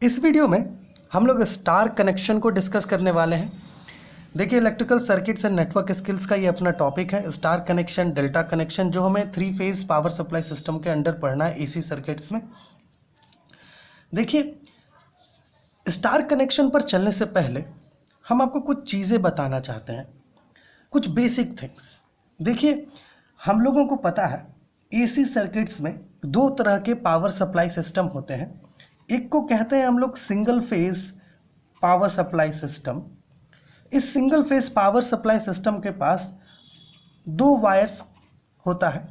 इस वीडियो में हम लोग स्टार कनेक्शन को डिस्कस करने वाले हैं। देखिए, electrical circuits and network skills का ये अपना टॉपिक है। स्टार कनेक्शन, डेल्टा कनेक्शन, जो हमें 3 फेज पावर सप्लाई सिस्टम के अंडर पढ़ना है एसी सर्किट्स में। देखिए, स्टार कनेक्शन पर चलने से पहले हम आपको कुछ चीज़ें बताना चाहते हैं, कुछ बेसिक थिंग्स। देखिए, हम लोगों को पता है एसी सर्किट्स में 2 तरह के पावर सप्लाई सिस्टम होते हैं। एक को कहते हैं हम लोग single phase power supply system. इस single phase power supply system के पास 2 वायर्स होता है।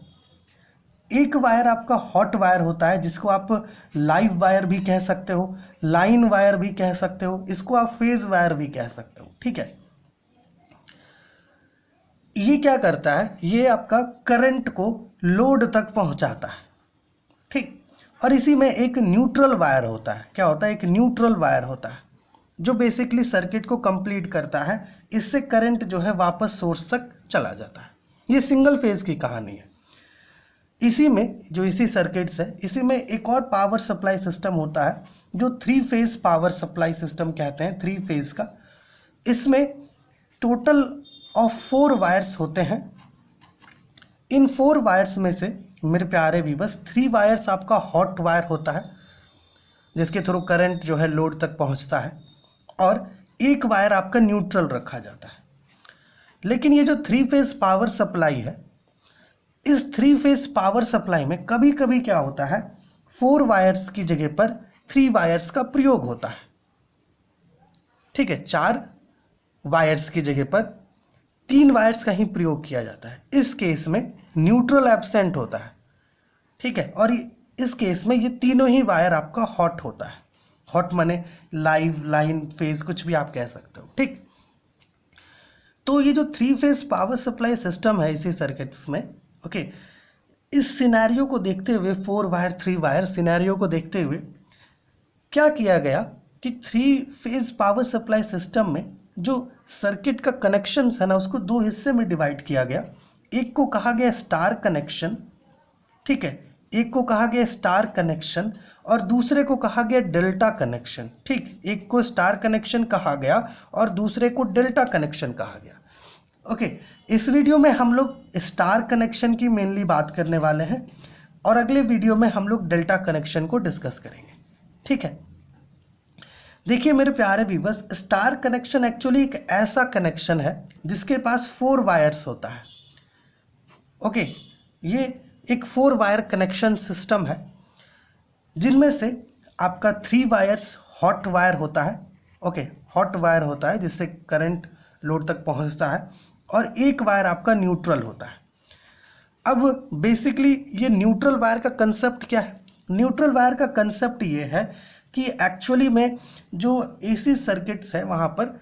एक वायर आपका हॉट वायर होता है, जिसको आप लाइव वायर भी कह सकते हो, लाइन वायर भी कह सकते हो, इसको आप फेज वायर भी कह सकते हो। ठीक है, ये क्या करता है, ये आपका करंट को लोड तक पहुंचाता है। ठीक, और इसी में एक न्यूट्रल वायर होता है। क्या होता है? एक न्यूट्रल वायर होता है जो बेसिकली सर्किट को कंप्लीट करता है। इससे करंट जो है वापस सोर्स तक चला जाता है। ये सिंगल फेज की कहानी है। इसी में जो इसी सर्किट्स है, इसी में एक और पावर सप्लाई सिस्टम होता है जो 3 फेज पावर सप्लाई सिस्टम कहते हैं, 3 फेज का। इसमें टोटल ऑफ 4 वायर्स होते हैं। इन 4 वायर्स में से मेरे प्यारे व्यूअर्स 3 वायर्स आपका हॉट वायर होता है, जिसके थ्रू करंट जो है लोड तक पहुंचता है, और एक वायर आपका न्यूट्रल रखा जाता है। लेकिन ये जो 3 फेज पावर सप्लाई है, इस 3 फेज पावर सप्लाई में कभी कभी क्या होता है, 4 वायर्स की जगह पर 3 वायर्स का प्रयोग होता है। ठीक है, 4 वायर्स की जगह पर 3 वायर्स का ही प्रयोग किया जाता है। इस केस में न्यूट्रल एब्सेंट होता है। ठीक है, और इस केस में ये तीनों ही वायर आपका हॉट होता है। हॉट माने लाइव, लाइन, फेज, कुछ भी आप कह सकते हो। ठीक, तो ये जो 3 फेज पावर सप्लाई सिस्टम है इसी सर्किट्स में, ओके, इस सिनेरियो को देखते हुए 4 वायर 3 वायर सिनेरियो को देखते हुए क्या किया गया कि 3 फेज पावर सप्लाई सिस्टम में जो सर्किट का कनेक्शन है ना, उसको 2 हिस्से में डिवाइड किया गया। एक को कहा गया स्टार कनेक्शन, ठीक है, एक को कहा गया स्टार कनेक्शन और दूसरे को कहा गया डेल्टा कनेक्शन। ठीक, एक को स्टार कनेक्शन कहा गया और दूसरे को डेल्टा कनेक्शन कहा गया। ओके, इस वीडियो में हम लोग स्टार कनेक्शन की मेनली बात करने वाले हैं और अगले वीडियो में हम लोग डेल्टा कनेक्शन को डिस्कस करेंगे। ठीक है, देखिए मेरे प्यारे व्यूअर्स, स्टार कनेक्शन एक्चुअली एक ऐसा कनेक्शन है जिसके पास 4 वायर्स होता है। ओके, ये एक 4 वायर कनेक्शन सिस्टम है, जिनमें से आपका 3 वायर्स हॉट वायर होता है। ओके, हॉट वायर होता है जिससे करंट लोड तक पहुंचता है, और एक वायर आपका न्यूट्रल होता है। अब बेसिकली ये न्यूट्रल वायर का कंसेप्ट क्या है? न्यूट्रल वायर का कंसेप्ट ये है कि एक्चुअली में जो एसी सर्किट्स है वहाँ पर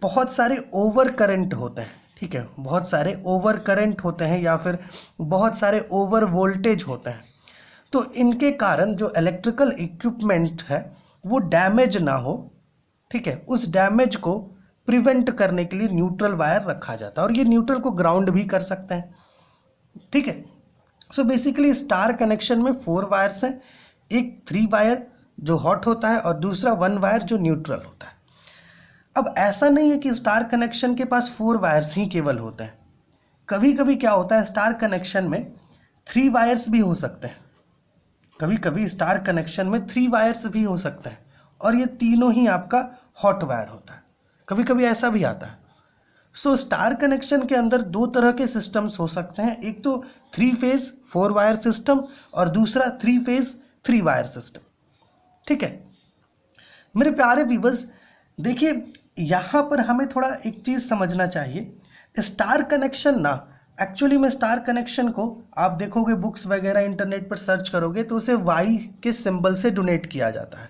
बहुत सारे ओवर करंट होते हैं। ठीक है, बहुत सारे ओवर करंट होते हैं या फिर बहुत सारे ओवर वोल्टेज होते हैं। तो इनके कारण जो इलेक्ट्रिकल इक्विपमेंट है वो डैमेज ना हो, ठीक है, उस डैमेज को प्रिवेंट करने के लिए न्यूट्रल वायर रखा जाता है, और ये न्यूट्रल को ग्राउंड भी कर सकते हैं। ठीक है, सो बेसिकली स्टार कनेक्शन में 4 वायर्स हैं, एक 3 वायर जो हॉट होता है और दूसरा 1 वायर जो न्यूट्रल होता है। अब ऐसा नहीं है कि स्टार कनेक्शन के पास 4 वायर्स ही केवल होते हैं। कभी कभी क्या होता है, स्टार कनेक्शन में 3 वायर्स भी हो सकते हैं। कभी कभी स्टार कनेक्शन में 3 वायर्स भी हो सकते हैं और ये तीनों ही आपका हॉट वायर होता है। कभी कभी ऐसा भी आता है। सो स्टार कनेक्शन के अंदर 2 तरह के सिस्टम्स हो सकते हैं। एक तो 3 फेज 4 वायर सिस्टम और दूसरा 3 फेज 3 वायर सिस्टम। ठीक है मेरे प्यारे व्यूअर्स, देखिए यहाँ पर हमें थोड़ा एक चीज़ समझना चाहिए। स्टार कनेक्शन ना, एक्चुअली में स्टार कनेक्शन को आप देखोगे बुक्स वगैरह इंटरनेट पर सर्च करोगे तो उसे वाई के सिंबल से डोनेट किया जाता है,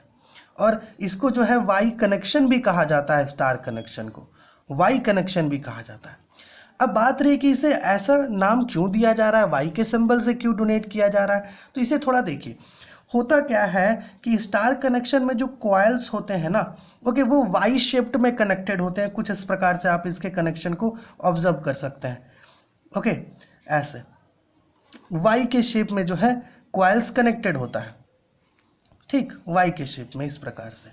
और इसको जो है वाई कनेक्शन भी कहा जाता है। स्टार कनेक्शन को वाई कनेक्शन भी कहा जाता है। अब बात रही कि इसे ऐसा नाम क्यों दिया जा रहा है, वाई के सिंबल से क्यों डोनेट किया जा रहा है, तो इसे थोड़ा देखिए। होता क्या है कि स्टार कनेक्शन में जो कॉइल्स होते हैं ना, ओके, वो वाई शेप्ड में कनेक्टेड होते हैं। कुछ इस प्रकार से आप इसके कनेक्शन को ऑब्जर्व कर सकते हैं। ओके, ऐसे वाई के शेप में जो है कॉइल्स कनेक्टेड होता है। ठीक, वाई के शेप में इस प्रकार से।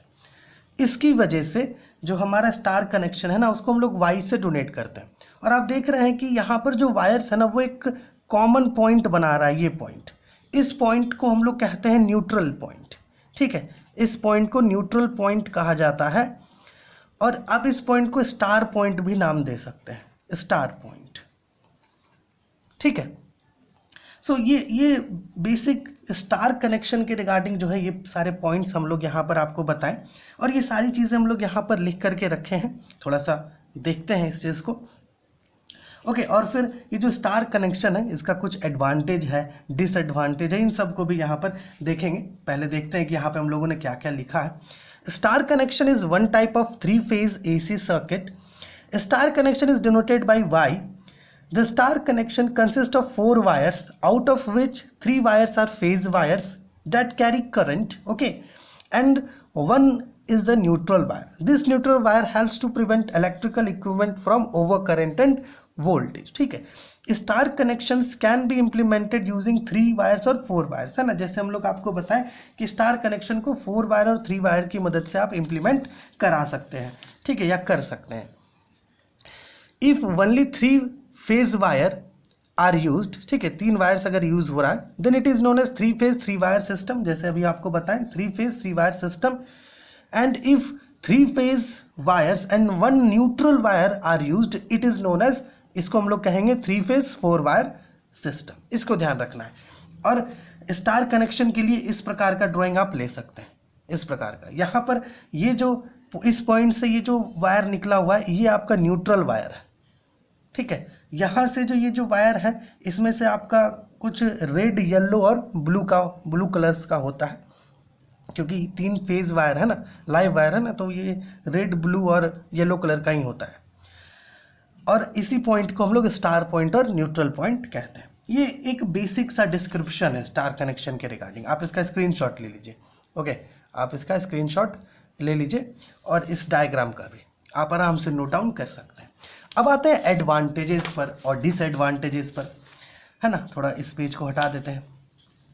इसकी वजह से जो हमारा स्टार कनेक्शन है ना उसको हम लोग वाई से डोनेट करते हैं। और आप देख रहे हैं कि यहाँ पर जो वायर्स है ना वो एक कॉमन पॉइंट बना रहा है, ये पॉइंट। इस पॉइंट को हम लोग कहते हैं न्यूट्रल पॉइंट। ठीक है, इस पॉइंट को न्यूट्रल पॉइंट कहा जाता है। और अब इस पॉइंट को स्टार पॉइंट भी नाम दे सकते हैं, स्टार पॉइंट। ठीक है, सो ये बेसिक स्टार कनेक्शन के रिगार्डिंग जो है ये सारे पॉइंट्स हम लोग यहाँ पर आपको बताएं, और ये सारी चीज़ें हम लोग यहाँ पर लिख करके रखे हैं। थोड़ा सा देखते हैं इस चीज़ को। ओके, और फिर ये जो स्टार कनेक्शन है इसका कुछ एडवांटेज है, डिसएडवांटेज है, इन सब को भी यहाँ पर देखेंगे। पहले देखते हैं कि यहाँ पे हम लोगों ने क्या क्या लिखा है। Star connection is one type of 3-phase AC circuit. Star connection is denoted by Y. The star connection consists of 4 wires, out of which 3 wires are phase wires that carry current, okay, and 1 is the neutral wire. This neutral wire helps to prevent electrical equipment from overcurrent and voltage. ठीक है, star connections can be implemented using 3 wires और 4 wires, है ना। जैसे हम लोग आपको बताएं कि स्टार कनेक्शन को 4 वायर और 3 वायर की मदद से आप इम्प्लीमेंट करा सकते हैं, ठीक है, या कर सकते हैं। If only 3 phase wire are used, ठीक है, 3 वायर्स अगर यूज हो रहा है, then it is known as 3-phase 3 wire system. जैसे अभी आपको बताएं 3-phase 3 wire system. And if 3 phase wires and 1 neutral wire are used, it is known as, इसको हम लोग कहेंगे 3-phase 4 वायर सिस्टम। इसको ध्यान रखना है। और स्टार कनेक्शन के लिए इस प्रकार का ड्राइंग आप ले सकते हैं, इस प्रकार का। यहाँ पर ये जो इस पॉइंट से ये जो वायर निकला हुआ है ये आपका न्यूट्रल वायर है, ठीक है। यहाँ से जो ये जो वायर है इसमें से आपका कुछ रेड, येलो और ब्लू कलर्स का होता है, क्योंकि 3 फेज वायर है ना, लाइव वायर है ना, तो ये रेड, ब्लू और येलो कलर का ही होता है। और इसी पॉइंट को हम लोग स्टार पॉइंट और न्यूट्रल पॉइंट कहते हैं। ये एक बेसिक सा डिस्क्रिप्शन है स्टार कनेक्शन के रिगार्डिंग। आप इसका स्क्रीनशॉट ले लीजिए, ओके, आप इसका स्क्रीनशॉट ले लीजिए और इस डायग्राम का भी आप आराम से नोट डाउन कर सकते हैं। अब आते हैं एडवांटेजेस पर और डिसएडवांटेजेस पर, है ना। थोड़ा इस पेज को हटा देते हैं।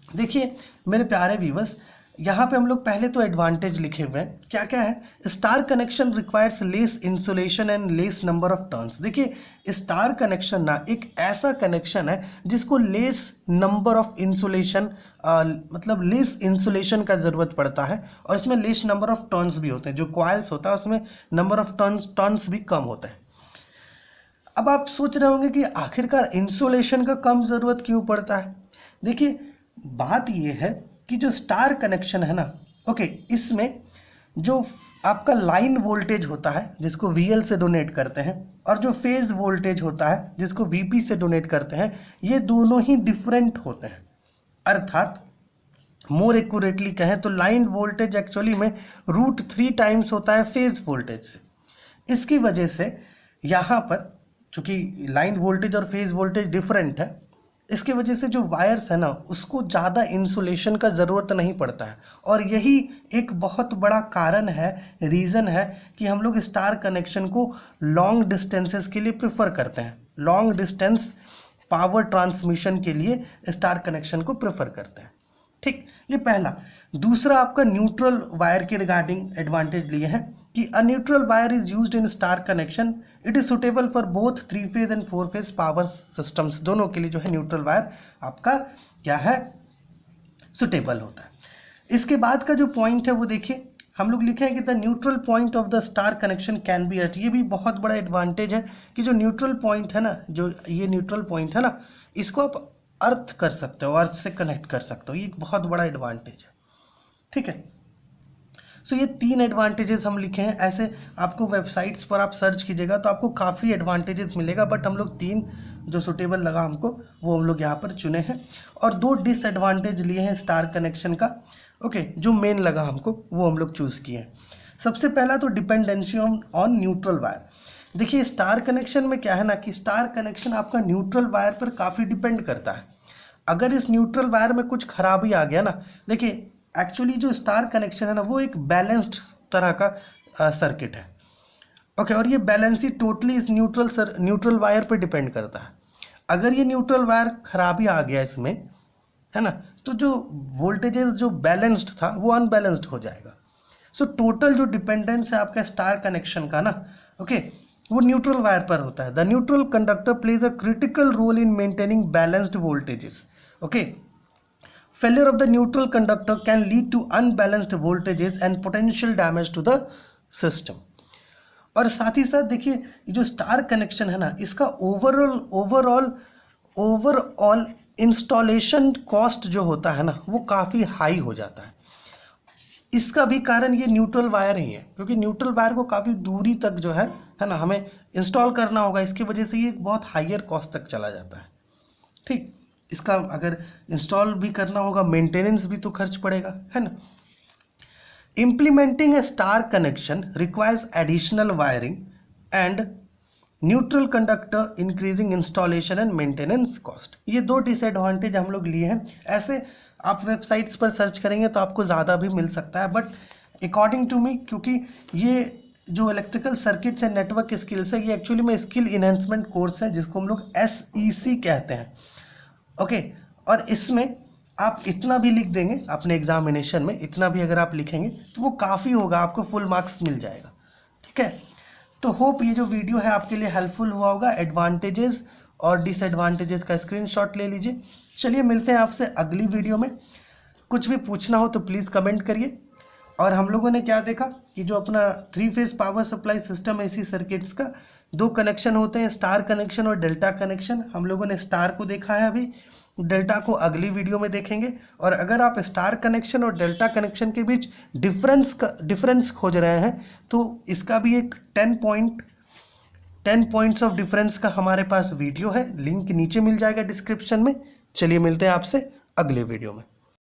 देखिए मेरे प्यारे व्यूअर्स, यहाँ पे हम लोग पहले तो एडवांटेज लिखे हुए हैं। क्या क्या है? Star connection requires less insulation and less number of turns. देखिए स्टार कनेक्शन ना एक ऐसा कनेक्शन है जिसको लेस नंबर ऑफ इंसुलेशन, मतलब लेस इंसुलेशन का ज़रूरत पड़ता है, और इसमें लेस नंबर ऑफ टर्न्स भी होते हैं। जो कॉइल्स होता है उसमें नंबर ऑफ टर्न्स भी कम होता है। अब आप सोच रहे होंगे कि आखिरकार इंसुलेशन का कम ज़रूरत क्यों पड़ता है। देखिए बात यह है कि जो स्टार कनेक्शन है ना, ओके, इसमें जो आपका लाइन वोल्टेज होता है जिसको VL से डोनेट करते हैं, और जो फेज वोल्टेज होता है जिसको VP से डोनेट करते हैं, ये दोनों ही डिफरेंट होते हैं। अर्थात मोर एक्यूरेटली कहें तो लाइन वोल्टेज एक्चुअली में √3 टाइम्स होता है फेज वोल्टेज से। इसकी वजह से यहाँ पर चूँकि लाइन वोल्टेज और फेज वोल्टेज डिफरेंट है, इसकी वजह से जो वायर्स है ना उसको ज़्यादा इंसुलेशन का ज़रूरत नहीं पड़ता है। और यही एक बहुत बड़ा कारण है, रीज़न है कि हम लोग स्टार कनेक्शन को लॉन्ग डिस्टेंसेस के लिए प्रेफर करते हैं। लॉन्ग डिस्टेंस पावर ट्रांसमिशन के लिए स्टार कनेक्शन को प्रेफर करते हैं, ठीक। ये पहला। दूसरा आपका न्यूट्रल वायर के रिगार्डिंग एडवांटेज लिए हैं कि a neutral wire is used in star connection. It is suitable for both 3-phase and 4-phase power systems. दोनों के लिए जो है न्यूट्रल वायर आपका क्या है, सुटेबल होता है। इसके बाद का जो पॉइंट है वो देखिए, हम लोग लिखे हैं कि the neutral point of the star connection can be earthed. ये भी बहुत बड़ा एडवांटेज है कि जो न्यूट्रल पॉइंट है ना, जो ये न्यूट्रल पॉइंट है ना, इसको आप अर्थ कर सकते हो, अर्थ से कनेक्ट कर सकते हो। ये एक बहुत बड़ा एडवांटेज है, ठीक है। सो ये 3 एडवांटेजेस हम लिखे हैं। ऐसे आपको वेबसाइट्स पर आप सर्च कीजिएगा तो आपको काफ़ी एडवांटेजेस मिलेगा, बट हम लोग 3 जो सुटेबल लगा हमको वो हम लोग यहाँ पर चुने हैं। और 2 डिसएडवांटेज लिए हैं स्टार कनेक्शन का, ओके, जो मेन लगा हमको वो हम लोग चूज़ किए हैं। सबसे पहला तो डिपेंडेंसी ऑन न्यूट्रल वायर। देखिए स्टार कनेक्शन में क्या है ना कि स्टार कनेक्शन आपका न्यूट्रल वायर पर काफ़ी डिपेंड करता है। अगर इस न्यूट्रल वायर में कुछ खराबी आ गया ना, देखिए एक्चुअली जो स्टार कनेक्शन है ना वो एक बैलेंस्ड तरह का सर्किट है, ओके, और ये बैलेंसी टोटली इस न्यूट्रल वायर पर डिपेंड करता है। अगर ये न्यूट्रल वायर खराबी आ गया इसमें, है ना, तो जो वोल्टेजेस जो बैलेंस्ड था वो अनबैलेंस्ड हो जाएगा। सो टोटल जो डिपेंडेंस है आपका स्टार कनेक्शन का ना, ओके, वो न्यूट्रल वायर पर होता है। The neutral conductor plays a critical role in maintaining balanced voltages, okay. Failure of the neutral conductor can lead to unbalanced voltages and potential damage to the system. और साथ ही साथ देखिए जो star connection है ना, इसका ओवरऑल इंस्टॉलेशन कॉस्ट जो होता है ना वो काफ़ी हाई हो जाता है। इसका भी कारण ये न्यूट्रल वायर ही है, क्योंकि न्यूट्रल वायर को काफ़ी दूरी तक जो है ना हमें इंस्टॉल करना होगा। इसकी वजह से ये बहुत हायर कॉस्ट तक चला जाता है। ठीक, इसका अगर इंस्टॉल भी करना होगा, मेंटेनेंस भी तो खर्च पड़ेगा, है ना। Implementing a star connection requires additional wiring and neutral conductor, increasing installation and maintenance cost। ये दो डिसएडवांटेज हम लोग लिए हैं। ऐसे आप वेबसाइट्स पर सर्च करेंगे तो आपको ज़्यादा भी मिल सकता है, बट अकॉर्डिंग टू मी, क्योंकि ये जो electrical circuits and network skills है, ये एक्चुअली में स्किल इन्हेंसमेंट कोर्स है जिसको हम लोग SEC कहते हैं, ओके। और इसमें आप इतना भी लिख देंगे अपने एग्जामिनेशन में, इतना भी अगर आप लिखेंगे तो वो काफ़ी होगा, आपको फुल मार्क्स मिल जाएगा, ठीक है। तो होप ये जो वीडियो है आपके लिए हेल्पफुल हुआ होगा। एडवांटेजेस और डिसएडवांटेजेस का स्क्रीनशॉट ले लीजिए। चलिए मिलते हैं आपसे अगली वीडियो में। कुछ भी पूछना हो तो प्लीज़ कमेंट करिए। और हम लोगों ने क्या देखा कि जो अपना 3 phase power supply system AC circuits का 2 कनेक्शन होते हैं, स्टार कनेक्शन और डेल्टा कनेक्शन। हम लोगों ने स्टार को देखा है, अभी डेल्टा को अगली वीडियो में देखेंगे। और अगर आप स्टार कनेक्शन और डेल्टा कनेक्शन के बीच डिफरेंस खोज रहे हैं तो इसका भी एक 10 पॉइंट्स ऑफ डिफरेंस का हमारे पास वीडियो है, लिंक नीचे मिल जाएगा डिस्क्रिप्शन में। चलिए मिलते हैं आपसे अगले वीडियो में।